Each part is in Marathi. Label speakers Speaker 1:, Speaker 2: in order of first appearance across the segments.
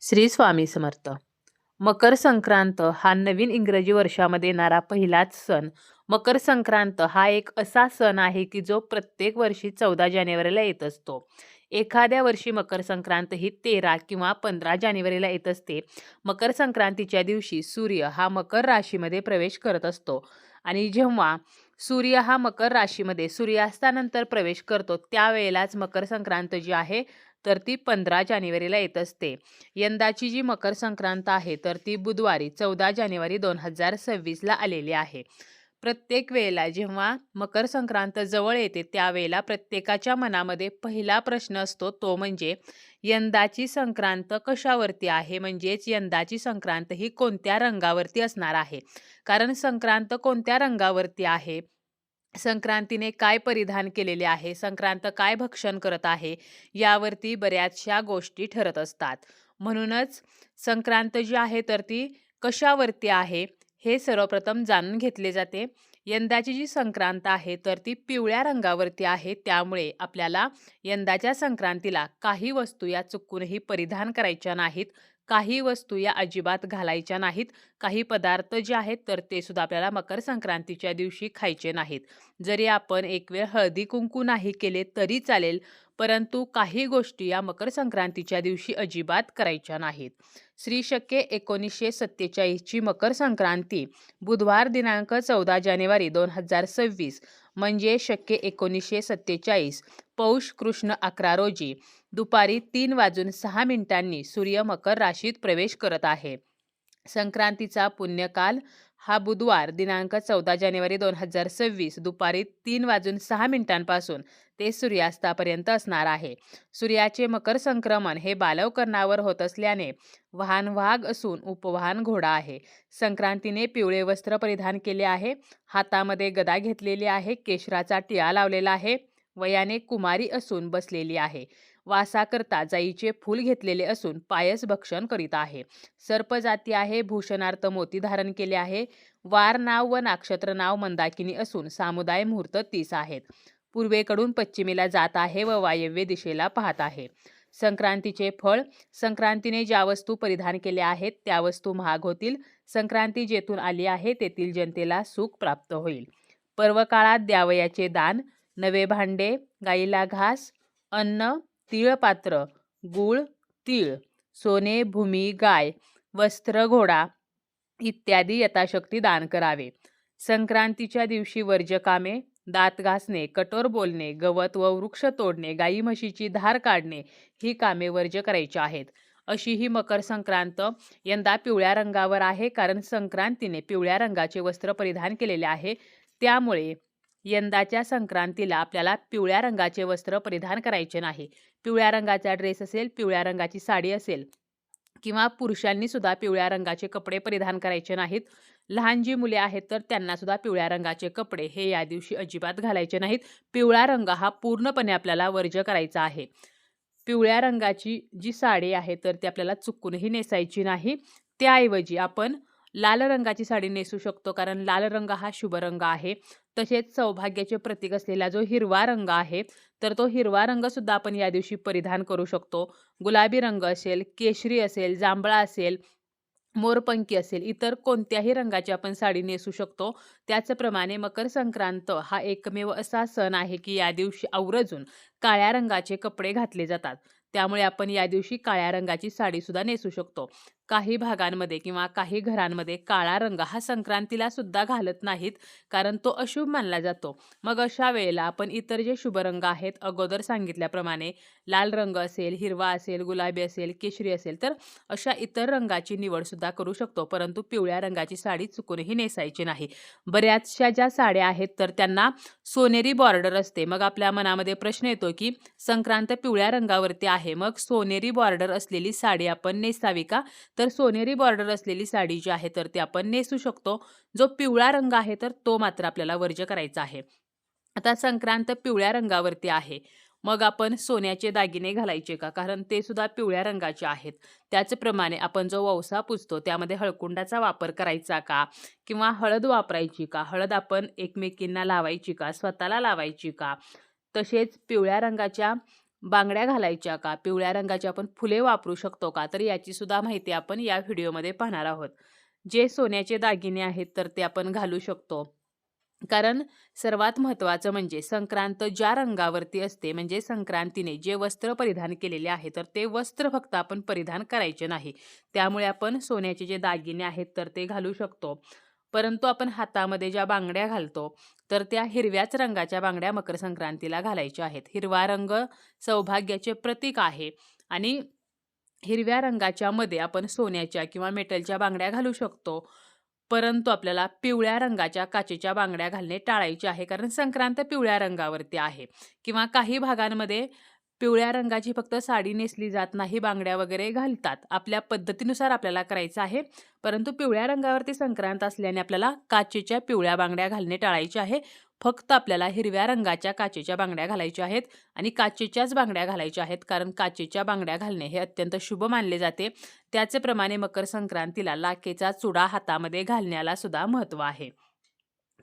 Speaker 1: श्री स्वामी समर्थ. मकर संक्रांत हा नवीन इंग्रजी वर्षामध्ये येणारा पहिलाच सण. मकर संक्रांत हा एक असा सण आहे की जो प्रत्येक वर्षी 14 जानेवारीला येत असतो. एखाद्या वर्षी मकर संक्रांत ही 13 किंवा 15 जानेवारीला येत असते. मकर संक्रांतीच्या दिवशी सूर्य हा मकर राशीमध्ये प्रवेश करत असतो आणि जेव्हा सूर्य हा मकर राशीमध्ये सूर्यास्तानंतर प्रवेश करतो त्यावेळेलाच मकर संक्रांत जी आहे तर ती 15 जानेवारीला येत असते. यंदाची जी मकर संक्रांत आहे तर ती बुधवारी 14 जानेवारी 2026ला आलेली आहे. प्रत्येक वेळेला जेव्हा मकर संक्रांत जवळ येते त्यावेळेला प्रत्येकाच्या मनामध्ये पहिला प्रश्न असतो तो म्हणजे यंदाची संक्रांत कशावरती आहे, म्हणजेच यंदाची संक्रांत ही कोणत्या रंगावरती असणार आहे. कारण संक्रांत कोणत्या रंगावरती आहे, संक्रांतीने काय परिधान केलेले आहे, संक्रांत काय भक्षण करत आहे, यावरती बऱ्याचशा गोष्टी ठरत असतात. म्हणूनच संक्रांत जी आहे तर ती कशावरती आहे हे सर्वप्रथम जाणून घेतले जाते. यंदाची जी संक्रांत आहे तर ती पिवळ्या रंगावरती आहे. त्यामुळे आपल्याला यंदाच्या संक्रांतीला काही वस्तू या चुकूनही परिधान करायच्या नाहीत. काही वस्तू या अजिबात घालायच्या नाहीत. काही पदार्थ जे आहेत तर ते सुद्धा आपल्याला मकर संक्रांतीच्या दिवशी खायचे नाहीत. जरी आपण एक वेळ हळदी कुंकू नाही केले तरी चालेल, परंतु काही गोष्टी या मकर संक्रांतीच्या दिवशी अजिबात करायच्या नाहीत. श्री शके 1947ची मकर संक्रांती बुधवार दिनांक 14 जानेवारी 2026 म्हणजे शके 1947 पौष कृष्ण 11 रोजी दुपारी 3:06 सूर्य मकर राशीत प्रवेश करत आहे. संक्रांतीचा पुण्यकाल हा बुधवार दिनांक 14 जानेवारी 2026 दुपारी 3:06 पासून ते सूर्यास्तापर्यंत असणार आहे. सूर्याचे मकर संक्रमण हे बालवकर्णावर होत असल्याने वाहन वाघ असून उपवाहन घोडा आहे. संक्रांतीने पिवळे वस्त्र परिधान केले आहे. हातामध्ये गदा घेतलेली आहे. केशराचा टिळा लावलेला आहे. वयाने कुमारी असून बसलेली आहे. वासाकरता जाईचे फूल घेतलेले असून पायस भक्षण करीत आहे. सर्पजाती आहे. भूषणार्थ मोती धारण केले आहे. वार नाव व नक्षत्र नाव मंदाकिनी असून सामुदाय मुहूर्त 30 आहेत. पूर्वेकडून पश्चिमेला जात आहे व वायव्य दिशेला पाहत आहे. संक्रांतीचे फळ. संक्रांतीने ज्या वस्तू परिधान केल्या आहेत त्या वस्तू महाग होतील. संक्रांती जेथून आली आहे तेथील जनतेला सुख प्राप्त होईल. पर्वकाळात द्यावयाचे दान. नवे भांडे, गाईला घास, अन्न, तिळपात्र, गूळ, तीळ, सोने, भूमी, गाय, वस्त्र, घोडा इत्यादी यथाशक्ती दान करावे. संक्रांतीच्या दिवशी वर्ज्य कामे, दात घासणे, कठोर बोलणे, गवत व वृक्ष तोडणे, गाई म्हशीची धार काढणे ही कामे वर्ज्य करायची आहेत. अशी ही मकर संक्रांत यंदा पिवळ्या रंगावर आहे. कारण संक्रांतीने पिवळ्या रंगाचे वस्त्र परिधान केलेले आहे. त्यामुळे यंदाच्या संक्रांतीला आपल्याला पिवळ्या रंगाचे वस्त्र परिधान करायचे नाही. पिवळ्या रंगाचा ड्रेस असेल, पिवळ्या रंगाची साडी असेल किंवा पुरुषांनी सुद्धा पिवळ्या रंगाचे कपडे परिधान करायचे नाहीत. लहान जी मुले आहेत तर त्यांना सुद्धा पिवळ्या रंगाचे कपडे हे या दिवशी अजिबात घालायचे नाहीत. पिवळा रंग हा पूर्णपणे आपल्याला वर्ज्य करायचा आहे. पिवळ्या रंगाची जी साडी आहे तर ती आपल्याला चुकूनही नेसायची नाही. त्याऐवजी आपण लाल रंगाची साडी नेसू शकतो. कारण लाल रंग हा शुभ रंग आहे. तसेच सौभाग्याचे प्रतीक असलेला जो हिरवा रंग आहे तर तो हिरवा रंग सुद्धा आपण या दिवशी परिधान करू शकतो. गुलाबी रंग असेल, केशरी असेल, जांभळा असेल, मोरपंखी असेल, इतर कोणत्याही रंगाची आपण साडी नेसू शकतो. त्याचप्रमाणे मकर संक्रांत हा एकमेव असा सण आहे की या दिवशी आवर्जून काळ्या रंगाचे कपडे घातले जातात. त्यामुळे आपण या दिवशी काळ्या रंगाची साडी सुद्धा नेसू शकतो. काही भागांमध्ये किंवा काही घरांमध्ये काळा रंग हा संक्रांतीला सुद्धा घालत नाहीत, कारण तो अशुभ मानला जातो. मग अशा वेळेला आपण इतर जे शुभ रंग आहेत अगोदर सांगितल्याप्रमाणे लाल रंग असेल, हिरवा असेल, गुलाबी असेल, केशरी असेल, तर अशा इतर रंगाची निवड सुद्धा करू शकतो. परंतु पिवळ्या रंगाची साडी चुकूनही नेसायची नाही. बऱ्याचशा ज्या साड्या आहेत तर त्यांना सोनेरी बॉर्डर असते. मग आपल्या मनामध्ये प्रश्न येतो की संक्रांत पिवळ्या रंगावरती आहे, मग सोनेरी बॉर्डर असलेली साडी आपण नेसावी का? तर सोनेरी बॉर्डर असलेली साडी जी आहे तर ती आपण नेसू शकतो. जो पिवळा रंग आहे तर तो मात्र आपल्याला वर्ज्य करायचा आहे. आता संक्रांत पिवळ्या रंगावरती आहे, मग आपण सोन्याचे दागिने घालायचे का? कारण ते सुद्धा पिवळ्या रंगाचे आहेत. त्याचप्रमाणे आपण जो ववसा पुजतो त्यामध्ये हळकुंडाचा वापर करायचा का? किंवा हळद वापरायची का? हळद आपण एकमेकींना लावायची का? स्वतःला लावायची का? तसेच पिवळ्या रंगाच्या बांगड्या घालायच्या का? पिवळ्या रंगाची आपण फुले वापरू शकतो का? तर याची सुद्धा माहिती आपण या व्हिडिओमध्ये पाहणार आहोत. जे सोन्याचे दागिने आहेत तर ते आपण घालू शकतो. कारण सर्वात महत्त्वाचं म्हणजे संक्रांत ज्या रंगावरती असते म्हणजे संक्रांतीने जे वस्त्र परिधान केलेले आहे तर ते वस्त्र फक्त आपण परिधान करायचे नाही. त्यामुळे आपण सोन्याचे जे दागिने आहेत तर ते घालू शकतो. परंतु आपण हातामध्ये ज्या बांगड्या घालतो तर त्या हिरव्याच रंगाच्या बांगड्या मकर संक्रांतीला घालायच्या आहेत. हिरवा रंग सौभाग्याचे प्रतीक आहे आणि हिरव्या रंगाच्या मध्ये आपण सोन्याच्या किंवा मेटलच्या बांगड्या घालू शकतो. परंतु आपल्याला पिवळ्या रंगाच्या काचेच्या बांगड्या घालणे टाळायचे आहे. कारण संक्रांत पिवळ्या रंगावरती आहे किंवा काही भागांमध्ये पिवळ्या रंगाची फक्त साडी नेसली जात नाही, बांगड्या वगैरे घालतात. आपल्या पद्धतीनुसार आपल्याला करायचं आहे. परंतु पिवळ्या रंगावरती संक्रांत असल्याने आपल्याला काचेच्या पिवळ्या बांगड्या घालणे टाळायचे आहे. फक्त आपल्याला हिरव्या रंगाच्या काचेच्या बांगड्या घालायच्या आहेत आणि काचेच्याच बांगड्या घालायच्या आहेत. कारण काचेच्या बांगड्या घालणे हे अत्यंत शुभ मानले जाते. त्याचप्रमाणे मकर संक्रांतीला लाखेचा चुडा हातामध्ये घालण्याला सुद्धा महत्त्व आहे.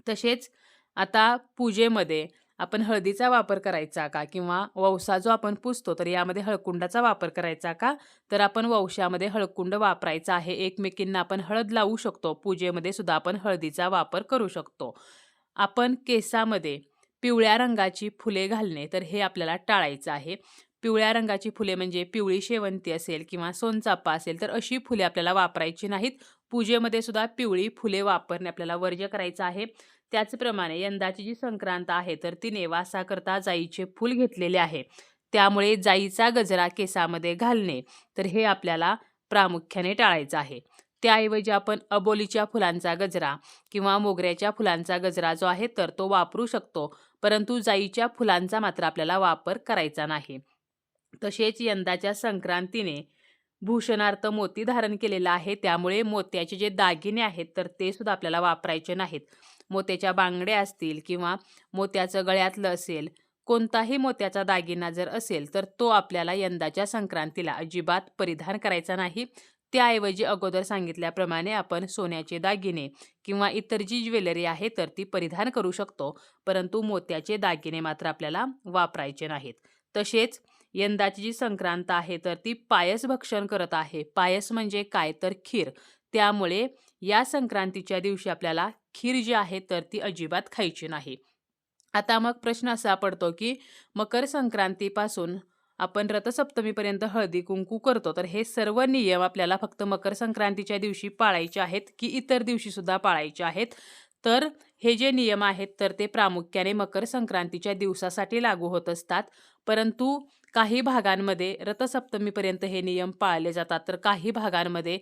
Speaker 1: तसेच आता पूजेमध्ये आपण हळदीचा वापर करायचा का? किंवा ववसा जो आपण पुसतो तर यामध्ये हळकुंडाचा वापर करायचा का? तर आपण ववशामध्ये हळकुंड वापरायचा आहे. एकमेकींना आपण हळद लावू शकतो. पूजेमध्ये सुद्धा आपण हळदीचा वापर करू शकतो. आपण केसामध्ये पिवळ्या रंगाची फुले घालणे तर हे आपल्याला टाळायचं आहे. पिवळ्या रंगाची फुले म्हणजे पिवळी शेवंती असेल किंवा सोनचाफा असेल तर अशी फुले आपल्याला वापरायची नाहीत. पूजेमध्ये सुद्धा पिवळी फुले वापरणे आपल्याला वर्ज्य करायचं आहे. त्याचप्रमाणे यंदाची जी संक्रांत आहे तर तिने वासाकरता जाईचे फूल घेतलेले आहे. त्यामुळे जाईचा गजरा केसामध्ये घालणे तर हे आपल्याला प्रामुख्याने टाळायचं आहे. त्याऐवजी आपण अबोलीच्या फुलांचा गजरा किंवा मोगऱ्याच्या फुलांचा गजरा जो आहे तर तो वापरू शकतो. परंतु जाईच्या फुलांचा मात्र आपल्याला वापर करायचा नाही. तसेच यंदाच्या संक्रांतीने भूषणार्थ मोती धारण केलेला आहे. त्यामुळे मोत्याचे जे दागिने आहेत तर ते सुद्धा आपल्याला वापरायचे नाहीत. मोत्याच्या बांगड्या असतील किंवा मोत्याचं गळ्यातलं असेल, कोणताही मोत्याचा दागिना जर असेल तर तो आपल्याला यंदाच्या संक्रांतीला अजिबात परिधान करायचा नाही. त्याऐवजी अगोदर सांगितल्याप्रमाणे आपण सोन्याचे दागिने किंवा इतर जी ज्वेलरी आहे तर ती परिधान करू शकतो. परंतु मोत्याचे दागिने मात्र आपल्याला वापरायचे नाहीत. तसेच यंदाची जी संक्रांत आहे तर ती पायस भक्षण करत आहे. पायस म्हणजे काय तर खीर. त्यामुळे या संक्रांतीच्या दिवशी आपल्याला खीर जी आहे तर ती अजिबात खायची नाही. आता मग प्रश्न असा पडतो की मकर संक्रांतीपासून आपण रथसप्तमीपर्यंत हळदी कुंकू करतो तर हे सर्व नियम आपल्याला फक्त मकर संक्रांतीच्या दिवशी पाळायचे आहेत की इतर दिवशी सुद्धा पाळायचे आहेत? तर हे जे नियम आहेत तर ते प्रामुख्याने मकर संक्रांतीच्या दिवसासाठी लागू होत असतात. परंतु काही भागांमध्ये रथसप्तमीपर्यंत हे नियम पाळले जातात तर काही भागांमध्ये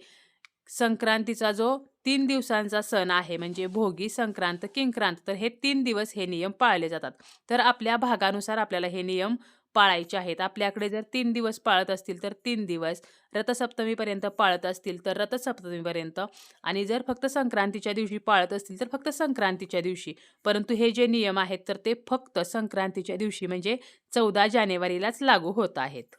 Speaker 1: संक्रांतीचा जो 3 दिवसांचा सण आहे म्हणजे भोगी, संक्रांत, किंक्रांत तर हे 3 दिवस हे नियम पाळले जातात. तर आपल्या भागानुसार आपल्याला हे नियम पाळायचे आहेत. आपल्याकडे जर 3 दिवस पाळत असतील तर 3 दिवस, रथसप्तमीपर्यंत पाळत असतील तर रथसप्तमीपर्यंत आणि जर फक्त संक्रांतीच्या दिवशी पाळत असतील तर फक्त संक्रांतीच्या दिवशी. परंतु हे जे नियम आहेत तर ते फक्त संक्रांतीच्या दिवशी म्हणजे 14 जानेवारीलाच लागू होत आहेत.